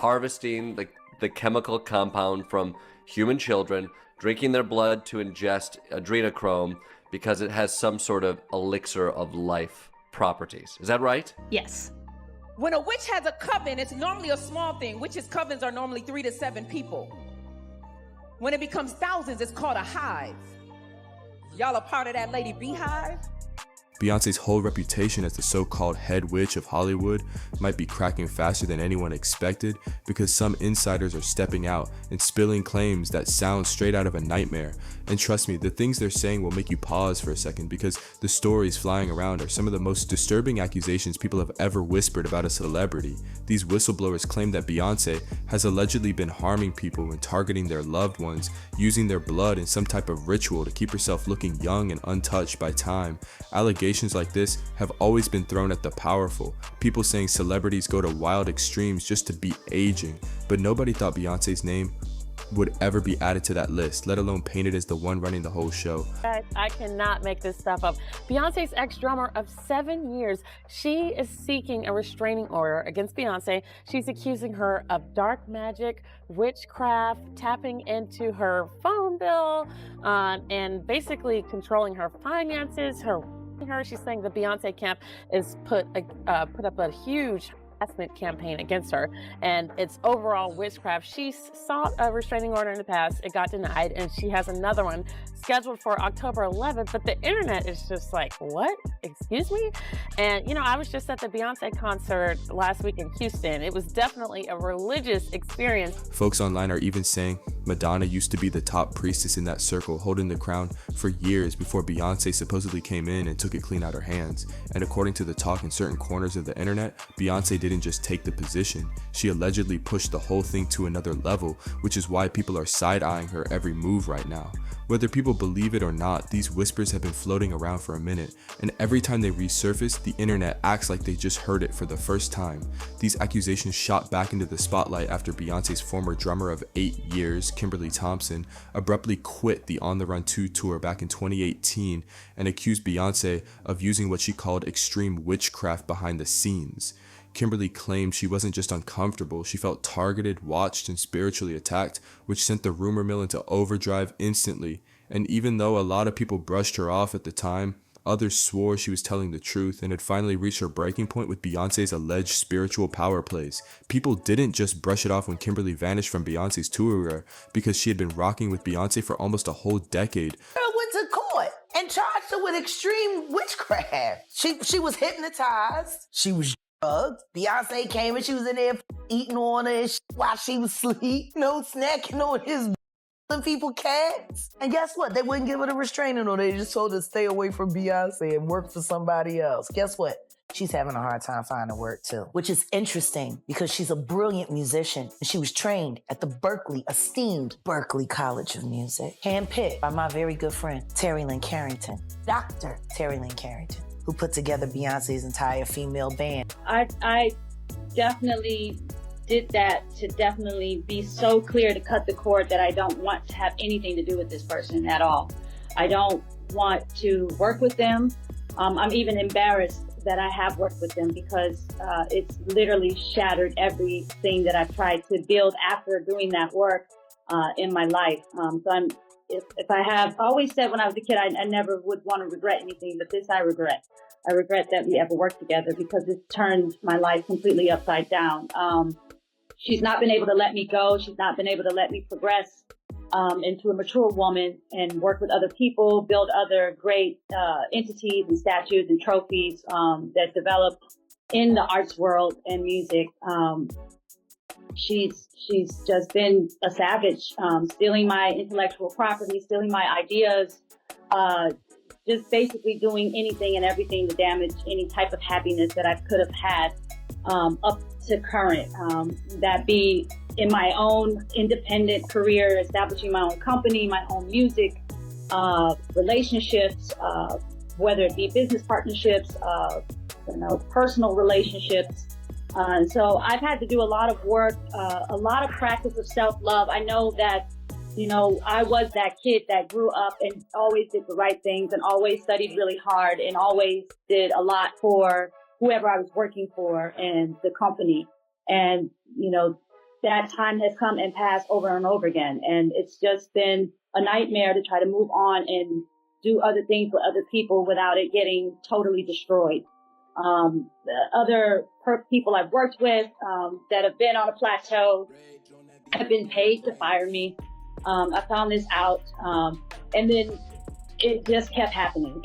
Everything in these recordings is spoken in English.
harvesting the chemical compound from human children, drinking their blood to ingest adrenochrome because it has some sort of elixir of life properties. Is that right? Yes. When a witch has a coven, it's normally a small thing. Witches' covens are normally 3 to 7 people. When it becomes thousands, it's called a hive. Y'all are part of that lady beehive? Beyonce's whole reputation as the so-called head witch of Hollywood might be cracking faster than anyone expected because some insiders are stepping out and spilling claims that sound straight out of a nightmare. And trust me, the things they're saying will make you pause for a second because the stories flying around are some of the most disturbing accusations people have ever whispered about a celebrity. These whistleblowers claim that Beyonce has allegedly been harming people and targeting their loved ones, using their blood in some type of ritual to keep herself looking young and untouched by time. Allegations like this have always been thrown at the powerful, people saying celebrities go to wild extremes just to beat aging, but nobody thought Beyonce's name would ever be added to that list, let alone painted as the one running the whole show. I cannot make this stuff up. Beyonce's ex-drummer of 7 years, she is seeking a restraining order against Beyonce. She's accusing her of dark magic, witchcraft, tapping into her phone bill, and basically controlling her finances, She's saying the Beyonce camp is put up a huge harassment campaign against her, and it's overall witchcraft. She sought a restraining order in the past. It got denied, and she has another one scheduled for October 11th, but the internet is just like, what? Excuse me? And, I was just at the Beyonce concert last week in Houston. It was definitely a religious experience. Folks online are even saying Madonna used to be the top priestess in that circle, holding the crown for years before Beyonce supposedly came in and took it clean out her hands. And according to the talk in certain corners of the internet, Beyonce didn't just take the position. She allegedly pushed the whole thing to another level, which is why people are side-eyeing her every move right now. Whether people believe it or not, these whispers have been floating around for a minute, and every time they resurface, the internet acts like they just heard it for the first time. These accusations shot back into the spotlight after Beyonce's former drummer of 8 years, Kimberly Thompson, abruptly quit the On the Run 2 tour back in 2018 and accused Beyonce of using what she called extreme witchcraft behind the scenes. Kimberly claimed she wasn't just uncomfortable, she felt targeted, watched, and spiritually attacked, which sent the rumor mill into overdrive instantly. And even though a lot of people brushed her off at the time, others swore she was telling the truth and had finally reached her breaking point with Beyonce's alleged spiritual power plays. People didn't just brush it off when Kimberly vanished from Beyonce's tour because she had been rocking with Beyonce for almost a whole decade. Girl went to court and charged her with extreme witchcraft. She was hypnotized. She was drugged. Beyonce came and she was in there eating on her and while she was asleep, snacking on his and people cats. And guess what? They wouldn't give her the restraining order. They just told her to stay away from Beyonce and work for somebody else. Guess what? She's having a hard time finding work too, which is interesting because she's a brilliant musician and she was trained at the esteemed Berklee College of Music, handpicked by my very good friend, Terry Lynn Carrington, Dr. Terry Lynn Carrington, who put together Beyonce's entire female band. I definitely did that to definitely be so clear to cut the cord that I don't want to have anything to do with this person at all. I don't want to work with them. I'm even embarrassed that I have worked with them because it's literally shattered everything that I've tried to build after doing that work in my life. If I have always said when I was a kid, I never would want to regret anything, but this I regret. I regret that we ever worked together because it turned my life completely upside down. She's not been able to let me go. She's not been able to let me progress into a mature woman and work with other people, build other great entities and statues and trophies that develop in the arts world and music. She's just been a savage, stealing my intellectual property, stealing my ideas, just basically doing anything and everything to damage any type of happiness that I could have had up to current. That be in my own independent career, establishing my own company, my own music, relationships, whether it be business partnerships, personal relationships. So I've had to do a lot of work, a lot of practice of self-love. I know that, I was that kid that grew up and always did the right things and always studied really hard and always did a lot for whoever I was working for and the company. And, that time has come and passed over and over again. And it's just been a nightmare to try to move on and do other things with other people without it getting totally destroyed. The other people I've worked with that have been on a plateau have been paid to fire me. I found this out, and then it just kept happening.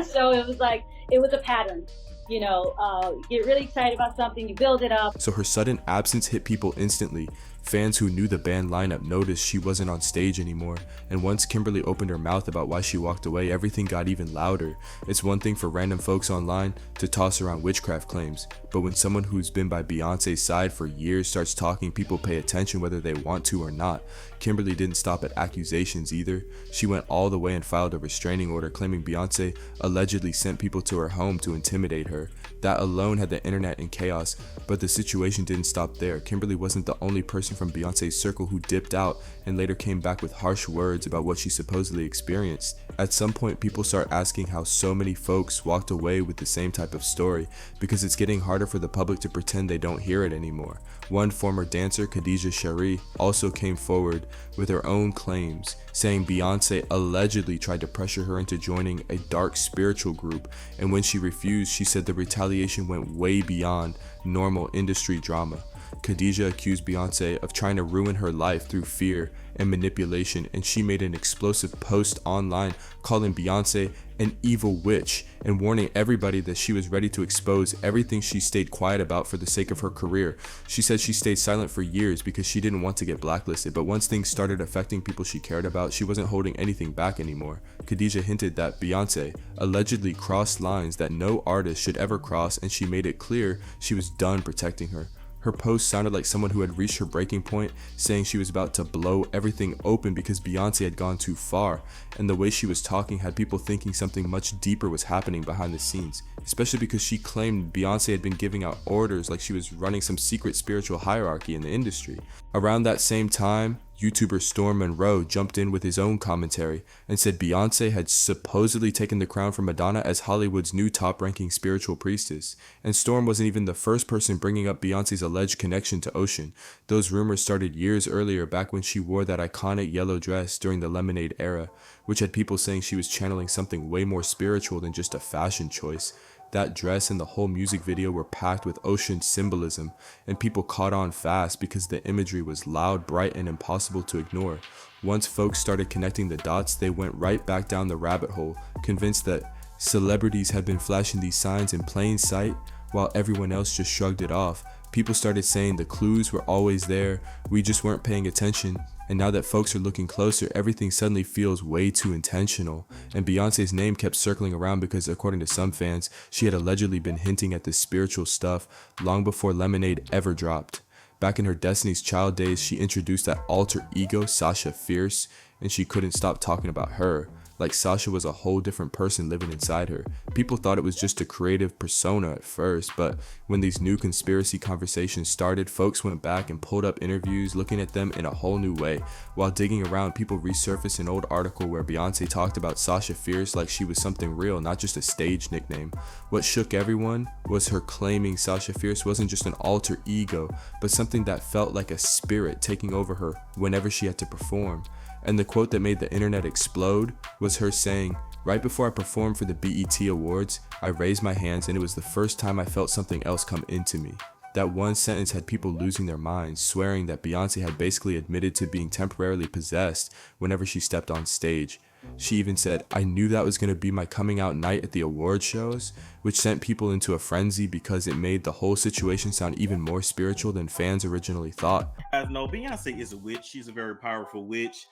So it was like, it was a pattern. You know, get really excited about something, you build it up. So her sudden absence hit people instantly. Fans who knew the band lineup noticed she wasn't on stage anymore, and once Kimberly opened her mouth about why she walked away, everything got even louder. It's one thing for random folks online to toss around witchcraft claims, but when someone who's been by Beyonce's side for years starts talking, people pay attention whether they want to or not. Kimberly didn't stop at accusations either. She went all the way and filed a restraining order claiming Beyonce allegedly sent people to her home to intimidate her. That alone had the internet in chaos, but the situation didn't stop there. Kimberly wasn't the only person from Beyonce's circle who dipped out and later came back with harsh words about what she supposedly experienced. At some point, people start asking how so many folks walked away with the same type of story, because it's getting harder for the public to pretend they don't hear it anymore. One former dancer, Khadijah Sharee, also came forward with her own claims, saying Beyonce allegedly tried to pressure her into joining a dark spiritual group, and when she refused, she said the retaliation went way beyond normal industry drama. Khadijah accused Beyonce of trying to ruin her life through fear and manipulation, and she made an explosive post online calling Beyonce an evil witch and warning everybody that she was ready to expose everything she stayed quiet about for the sake of her career. She said she stayed silent for years because she didn't want to get blacklisted, but once things started affecting people she cared about, she wasn't holding anything back anymore. Khadijah hinted that Beyonce allegedly crossed lines that no artist should ever cross, and she made it clear she was done protecting her. Her post sounded like someone who had reached her breaking point, saying she was about to blow everything open because Beyonce had gone too far, and the way she was talking had people thinking something much deeper was happening behind the scenes, especially because she claimed Beyonce had been giving out orders like she was running some secret spiritual hierarchy in the industry. Around that same time, YouTuber Storm Monroe jumped in with his own commentary and said Beyonce had supposedly taken the crown from Madonna as Hollywood's new top-ranking spiritual priestess. And Storm wasn't even the first person bringing up Beyonce's alleged connection to Ocean. Those rumors started years earlier, back when she wore that iconic yellow dress during the Lemonade era, which had people saying she was channeling something way more spiritual than just a fashion choice. That dress and the whole music video were packed with ocean symbolism, and people caught on fast because the imagery was loud, bright, and impossible to ignore. Once folks started connecting the dots, they went right back down the rabbit hole, convinced that celebrities had been flashing these signs in plain sight while everyone else just shrugged it off. People started saying the clues were always there, we just weren't paying attention. And now that folks are looking closer, everything suddenly feels way too intentional. And Beyonce's name kept circling around because, according to some fans, she had allegedly been hinting at this spiritual stuff long before Lemonade ever dropped. Back in her Destiny's Child days, she introduced that alter ego, Sasha Fierce, and she couldn't stop talking about her. Like Sasha was a whole different person living inside her. People thought it was just a creative persona at first, but when these new conspiracy conversations started, folks went back and pulled up interviews, looking at them in a whole new way. While digging around, people resurfaced an old article where Beyonce talked about Sasha Fierce like she was something real, not just a stage nickname. What shook everyone was her claiming Sasha Fierce wasn't just an alter ego, but something that felt like a spirit taking over her whenever she had to perform. And the quote that made the internet explode was her saying, "Right before I performed for the BET Awards, I raised my hands and it was the first time I felt something else come into me." That one sentence had people losing their minds, swearing that Beyonce had basically admitted to being temporarily possessed whenever she stepped on stage. She even said, "I knew that was going to be my coming out night at the award shows," which sent people into a frenzy because it made the whole situation sound even more spiritual than fans originally thought. No, Beyonce is a witch. She's a very powerful witch.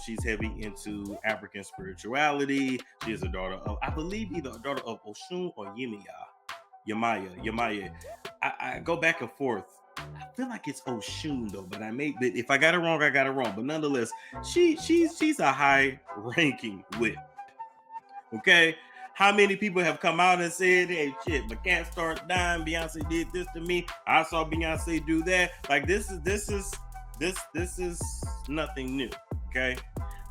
She's heavy into African spirituality. She is a daughter of, I believe, either a daughter of Oshun or Yemaya. I go back and forth. I feel like it's Oshun though, but if I got it wrong, I got it wrong. But nonetheless, she's a high-ranking witch. Okay, how many people have come out and said, "Hey, shit, my cat starts dying. Beyonce did this to me. I saw Beyonce do that." Like this is nothing new. Okay,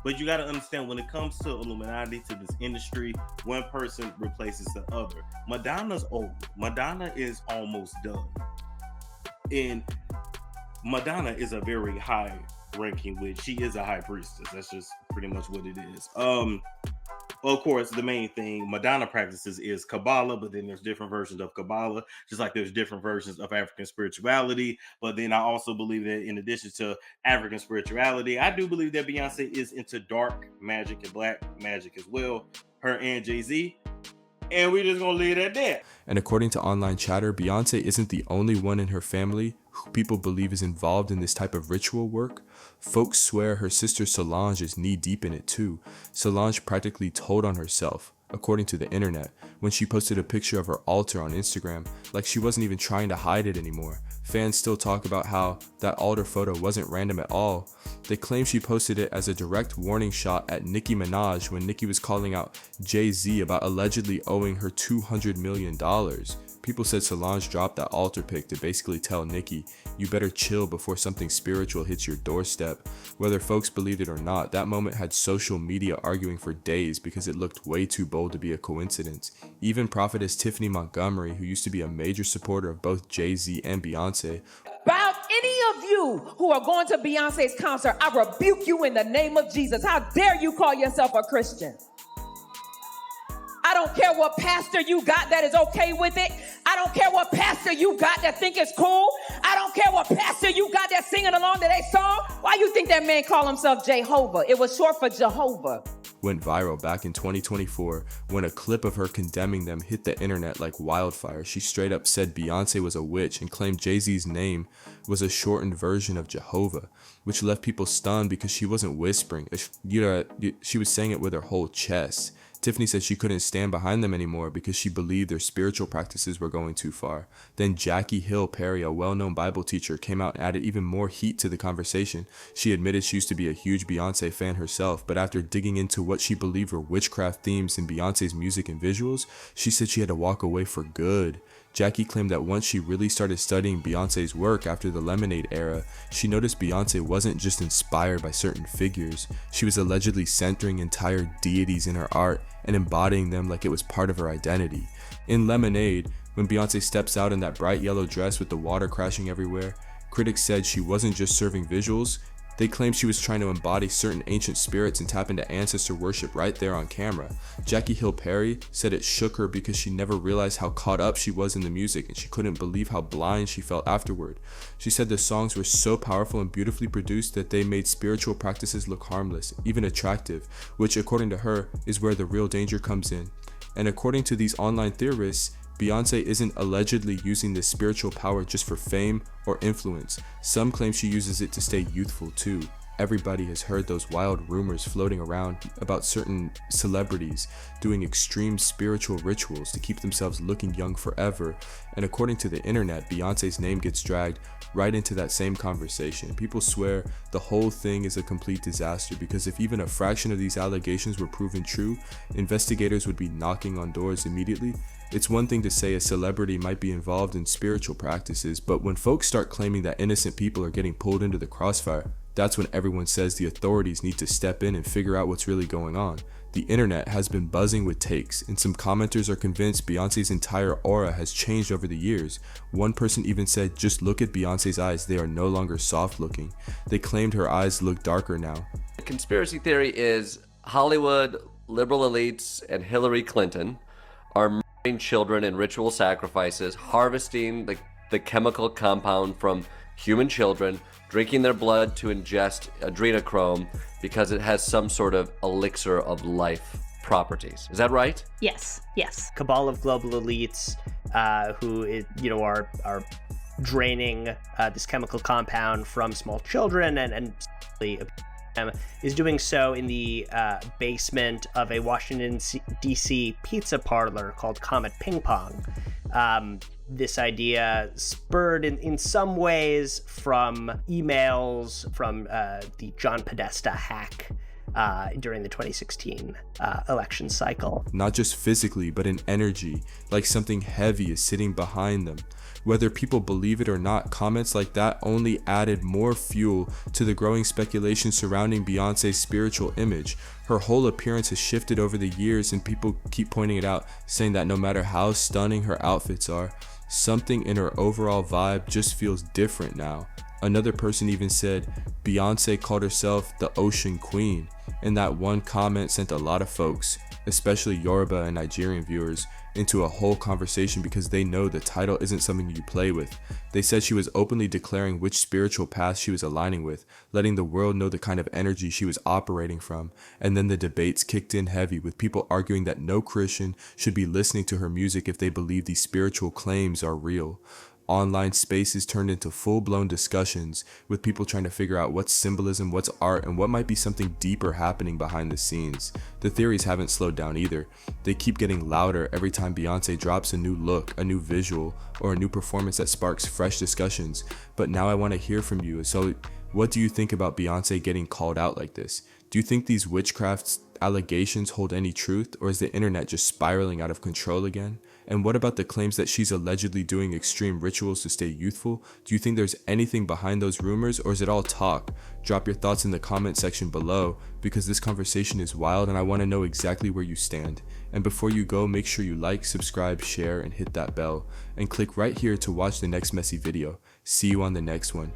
but you got to understand, when it comes to Illuminati, to this industry, one person replaces the other. Madonna's old. Madonna is almost done. And Madonna is a very high ranking witch. She is a high priestess. That's just pretty much what it is. Of course, the main thing Madonna practices is Kabbalah, but then there's different versions of Kabbalah, just like there's different versions of African spirituality. But then I also believe that in addition to African spirituality, I do believe that Beyonce is into dark magic and black magic as well, her and Jay-Z. And we're just gonna leave it at that. And according to online chatter, Beyonce isn't the only one in her family who people believe is involved in this type of ritual work. Folks swear her sister Solange is knee-deep in it too. Solange practically told on herself, according to the internet, when she posted a picture of her altar on Instagram, like she wasn't even trying to hide it anymore. Fans still talk about how that altar photo wasn't random at all. They claim she posted it as a direct warning shot at Nicki Minaj when Nicki was calling out Jay-Z about allegedly owing her $200 million. People said Solange dropped that altar pic to basically tell Nicki, you better chill before something spiritual hits your doorstep. Whether folks believed it or not, that moment had social media arguing for days because it looked way too bold to be a coincidence. Even prophetess Tiffany Montgomery, who used to be a major supporter of both Jay-Z and Beyonce, About any of you who are going to Beyonce's concert, I rebuke you in the name of Jesus. How dare you call yourself a Christian? I don't care what pastor you got that is okay with it. I don't care what pastor you got that think it's cool. I don't care what pastor you got that's singing along to their song. Why you think that man called himself Jehovah? It was short for Jehovah. Went viral back in 2024 when a clip of her condemning them hit the internet like wildfire. She straight up said Beyonce was a witch and claimed Jay-Z's name was a shortened version of Jehovah, which left people stunned because she wasn't whispering. She was saying it with her whole chest. Tiffany said she couldn't stand behind them anymore because she believed their spiritual practices were going too far. Then Jackie Hill Perry, a well-known Bible teacher, came out and added even more heat to the conversation. She admitted she used to be a huge Beyonce fan herself, but after digging into what she believed were witchcraft themes in Beyonce's music and visuals, she said she had to walk away for good. Jackie claimed that once she really started studying Beyonce's work after the Lemonade era, she noticed Beyonce wasn't just inspired by certain figures. She was allegedly centering entire deities in her art and embodying them like it was part of her identity. In Lemonade, when Beyonce steps out in that bright yellow dress with the water crashing everywhere, critics said she wasn't just serving visuals. They claimed she was trying to embody certain ancient spirits and tap into ancestor worship right there on camera. Jackie Hill Perry said it shook her because she never realized how caught up she was in the music and she couldn't believe how blind she felt afterward. She said the songs were so powerful and beautifully produced that they made spiritual practices look harmless, even attractive, which according to her is where the real danger comes in. And according to these online theorists, Beyonce isn't allegedly using this spiritual power just for fame or influence. Some claim she uses it to stay youthful too. Everybody has heard those wild rumors floating around about certain celebrities doing extreme spiritual rituals to keep themselves looking young forever. And according to the internet, Beyonce's name gets dragged right into that same conversation. People swear the whole thing is a complete disaster because if even a fraction of these allegations were proven true, investigators would be knocking on doors immediately. It's one thing to say a celebrity might be involved in spiritual practices, but when folks start claiming that innocent people are getting pulled into the crossfire, that's when everyone says the authorities need to step in and figure out what's really going on. The internet has been buzzing with takes, and some commenters are convinced Beyonce's entire aura has changed over the years. One person even said, just look at Beyonce's eyes, they are no longer soft looking. They claimed her eyes look darker now. The conspiracy theory is Hollywood, liberal elites, and Hillary Clinton are murdering children in ritual sacrifices, harvesting the chemical compound from human children, drinking their blood to ingest adrenochrome because it has some sort of elixir of life properties. Is that right? Yes. Cabal of global elites who are draining this chemical compound from small children and is doing so in the basement of a Washington D.C. pizza parlor called Comet Ping Pong. This idea spurred in some ways from emails from the John Podesta hack during the 2016 election cycle. Not just physically, but in energy, like something heavy is sitting behind them. Whether people believe it or not, comments like that only added more fuel to the growing speculation surrounding Beyonce's spiritual image. Her whole appearance has shifted over the years and people keep pointing it out, saying that no matter how stunning her outfits are, something in her overall vibe just feels different now. Another person even said Beyonce called herself the Ocean Queen, and that one comment sent a lot of folks, especially Yoruba and Nigerian viewers, into a whole conversation because they know the title isn't something you play with. They said she was openly declaring which spiritual path she was aligning with, letting the world know the kind of energy she was operating from, and then the debates kicked in heavy with people arguing that no Christian should be listening to her music if they believe these spiritual claims are real. Online spaces turned into full-blown discussions with people trying to figure out what's symbolism, what's art, and what might be something deeper happening behind the scenes. The theories haven't slowed down either. They keep getting louder every time Beyonce drops a new look, a new visual, or a new performance that sparks fresh discussions. But now I want to hear from you. So what do you think about Beyonce getting called out like this? Do you think these witchcraft allegations hold any truth, or is the internet just spiraling out of control again? And what about the claims that she's allegedly doing extreme rituals to stay youthful? Do you think there's anything behind those rumors, or is it all talk? Drop your thoughts in the comment section below, because this conversation is wild and I want to know exactly where you stand. And before you go, make sure you like, subscribe, share, and hit that bell. And click right here to watch the next messy video. See you on the next one.